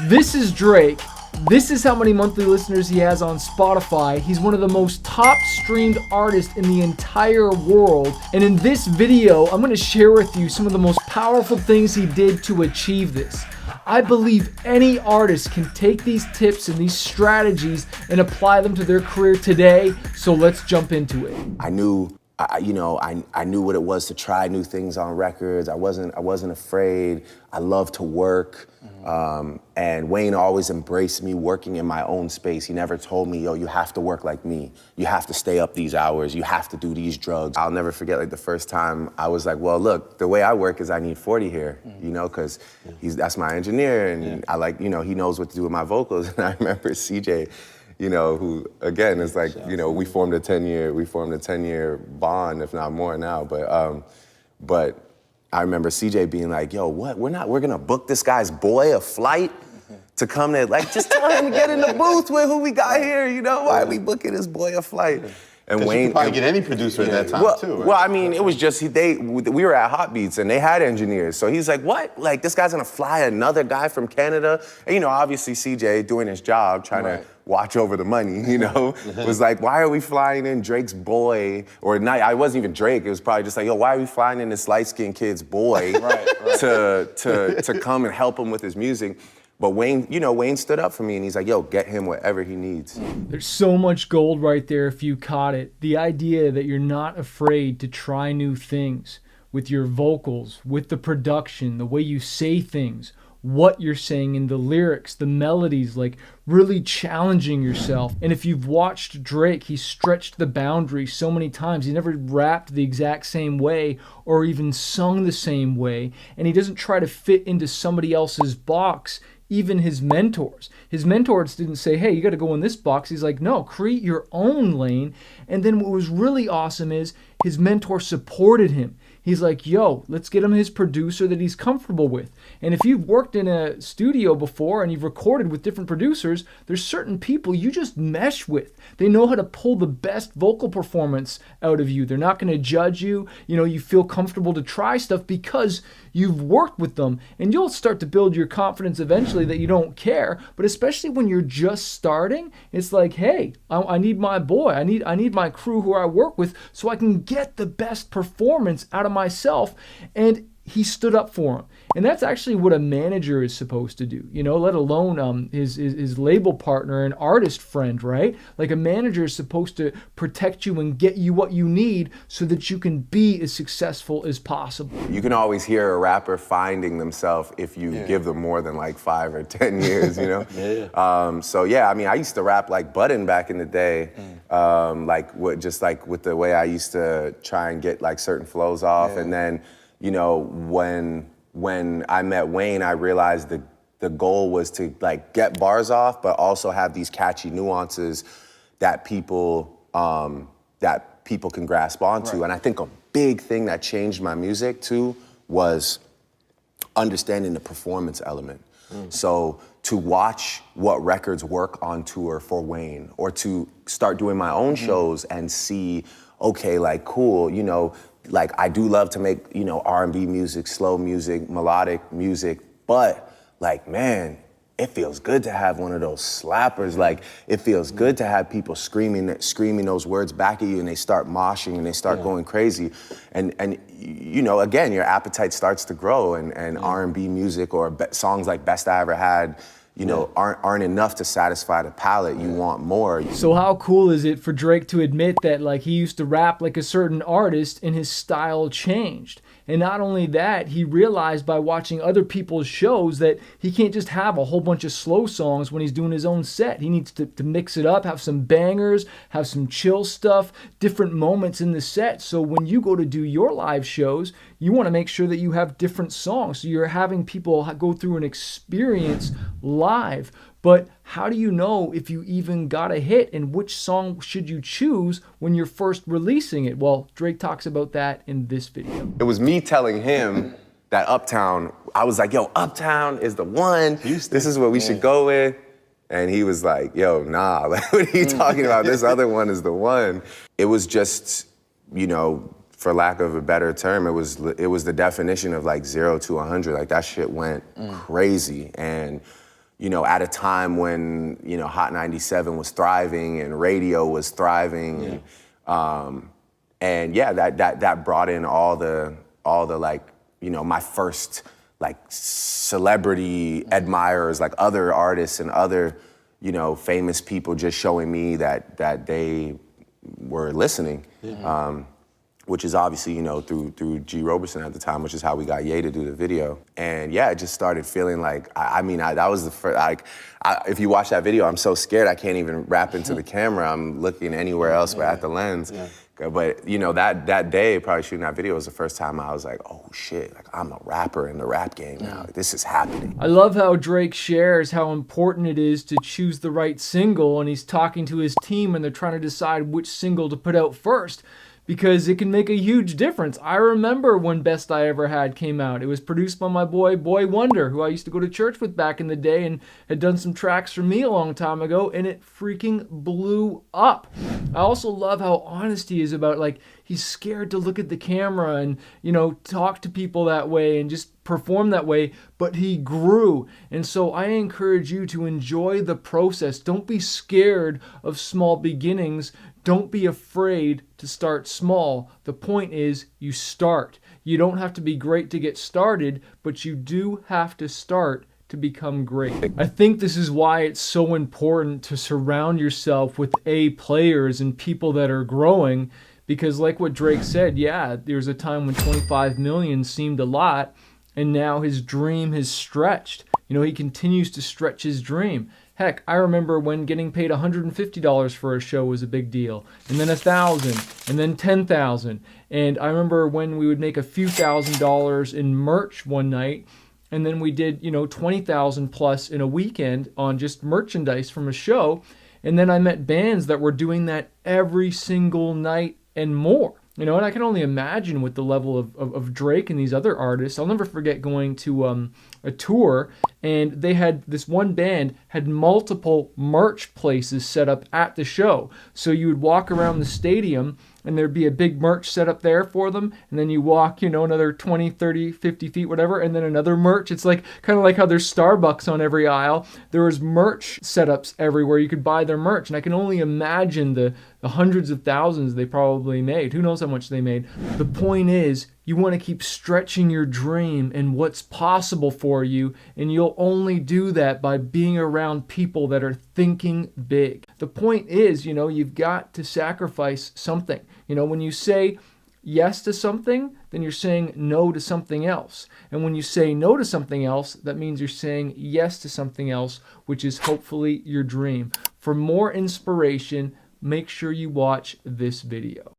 This is Drake. This is how many monthly listeners he has on Spotify. He's one of the most top streamed artists in the entire world. And in this video, I'm going to share with you some of the most powerful things he did to achieve this. I believe any artist can take these tips and these strategies and apply them to their career today. So let's jump into it. I knew what it was to try new things on records. I wasn't afraid. I love to work. And Wayne always embraced me working in my own space. He never told me, yo, you have to work like me. You have to stay up these hours. You have to do these drugs. I'll never forget like the first time I was like, well, look, the way I work is I need 40 here, you know, because that's my engineer and I like, you know, he knows what to do with my vocals. And I remember CJ, you know, who again is like, you know, we formed a 10-year bond, if not more now. But I remember CJ being like, yo, what? We're gonna book this guy's boy a flight to come to, like, just tell him to get in the booth with who we got here, you know? Why are we booking his boy a flight? And Wayne, you could probably get any producer at that time too, right? Well, I mean, it was just, we were at Hot Beats and they had engineers. So he's like, what? Like, this guy's gonna fly another guy from Canada? And, you know, obviously CJ doing his job, trying to watch over the money, you know, was like, why are we flying in Drake's boy? Or not, I wasn't even Drake, it was probably just like, yo, why are we flying in this light-skinned kid's boy to come and help him with his music? But Wayne, you know, Wayne stood up for me and he's like, yo, get him whatever he needs. There's so much gold right there if you caught it. The idea that you're not afraid to try new things with your vocals, with the production, the way you say things, what you're saying in the lyrics, the melodies, like really challenging yourself. And if you've watched Drake, he stretched the boundary so many times. He never rapped the exact same way or even sung the same way. And he doesn't try to fit into somebody else's box. Even his mentors didn't say, hey, you got to go in this box. He's like, no, create your own lane. And then what was really awesome is his mentor supported him. He's like, yo, let's get him his producer that he's comfortable with. And if you've worked in a studio before and you've recorded with different producers, there's certain people you just mesh with. They know how to pull the best vocal performance out of you. They're not going to judge you. You know, you feel comfortable to try stuff because you've worked with them. And you'll start to build your confidence eventually that you don't care. But especially when you're just starting, it's like, hey, I need my boy. I need my crew who I work with so I can get the best performance out of myself. And he stood up for him. And that's actually what a manager is supposed to do, you know, let alone his label partner and artist friend, right? Like a manager is supposed to protect you and get you what you need so that you can be as successful as possible. You can always hear a rapper finding themselves if you give them more than like 5 or 10 years, you know? So yeah, I mean, I used to rap like Button back in the day, just with the way I used to try and get like certain flows off. And then, you know, when I met Wayne, I realized the goal was to like get bars off, but also have these catchy nuances that people can grasp onto. Right. And I think a big thing that changed my music too was understanding the performance element. So to watch what records work on tour for Wayne, or to start doing my own shows and see, okay, like cool, you know, like I do love to make, you know, R&B music, slow music, melodic music, but like, man, it feels good to have one of those slappers. Like, it feels good to have people screaming those words back at you and they start moshing and they start going crazy. And you know, again, your appetite starts to grow and R&B music or songs like Best I Ever Had, you know, aren't enough to satisfy the palate. You want more. So how cool is it for Drake to admit that like he used to rap like a certain artist and his style changed? And not only that, he realized by watching other people's shows that he can't just have a whole bunch of slow songs when he's doing his own set. He needs to mix it up, have some bangers, have some chill stuff, different moments in the set. So when you go to do your live shows, you want to make sure that you have different songs. So you're having people go through an experience live. But how do you know if you even got a hit, and which song should you choose when you're first releasing it? Well, Drake talks about that in this video. It was me telling him that Uptown, I was like, yo, Uptown is the one. Houston. This is what we should go with. And he was like, yo, nah, like, what are you talking about? This other one is the one. It was just, you know, for lack of a better term, it was the definition of like 0 to 100. Like that shit went crazy. And you know, at a time when, you know, Hot 97 was thriving and radio was thriving. And yeah, that brought in all the like, you know, my first like celebrity admirers, like other artists and other, you know, famous people just showing me that they were listening. Which is obviously, you know, through G. Roberson at the time, which is how we got Ye to do the video. And yeah, it just started feeling like, that was the first, like, if you watch that video, I'm so scared I can't even rap into the camera. I'm looking anywhere else but at the lens. But, you know, that day, probably shooting that video was the first time I was like, oh shit, like I'm a rapper in the rap game now. Like, this is happening. I love how Drake shares how important it is to choose the right single, and he's talking to his team and they're trying to decide which single to put out first, because it can make a huge difference. I remember when Best I Ever Had came out. It was produced by my boy Wonder, who I used to go to church with back in the day and had done some tracks for me a long time ago, and it freaking blew up. I also love how honest he is about, like, he's scared to look at the camera and, you know, talk to people that way and just perform that way, but he grew. And so I encourage you to enjoy the process. Don't be scared of small beginnings. Don't be afraid to start small. The point is, you start. You don't have to be great to get started, but you do have to start to become great. I think this is why it's so important to surround yourself with A players and people that are growing, because like what Drake said, yeah, there's a time when 25 million seemed a lot, and now his dream has stretched. You know, he continues to stretch his dream. Heck, I remember when getting paid $150 for a show was a big deal, and then $1,000, and then $10,000. And I remember when we would make a few $1,000s in merch one night, and then we did, you know, 20,000 plus in a weekend on just merchandise from a show. And then I met bands that were doing that every single night and more. You know, and I can only imagine with the level of Drake and these other artists. I'll never forget going to a tour, and they had this one band had multiple merch places set up at the show. So you would walk around the stadium, and there'd be a big merch set up there for them, and then you walk, you know, another 20, 30, 50 feet, whatever, and then another merch. It's like kind of like how there's Starbucks on every aisle. There was merch setups everywhere. You could buy their merch, and I can only imagine the hundreds of thousands they probably made. Who knows how much they made. The point is, you want to keep stretching your dream and what's possible for you, and you'll only do that by being around people that are thinking big. The point is, you know, you've got to sacrifice something. You know, when you say yes to something, then you're saying no to something else. And when you say no to something else, that means you're saying yes to something else, which is hopefully your dream. For more inspiration, make sure you watch this video.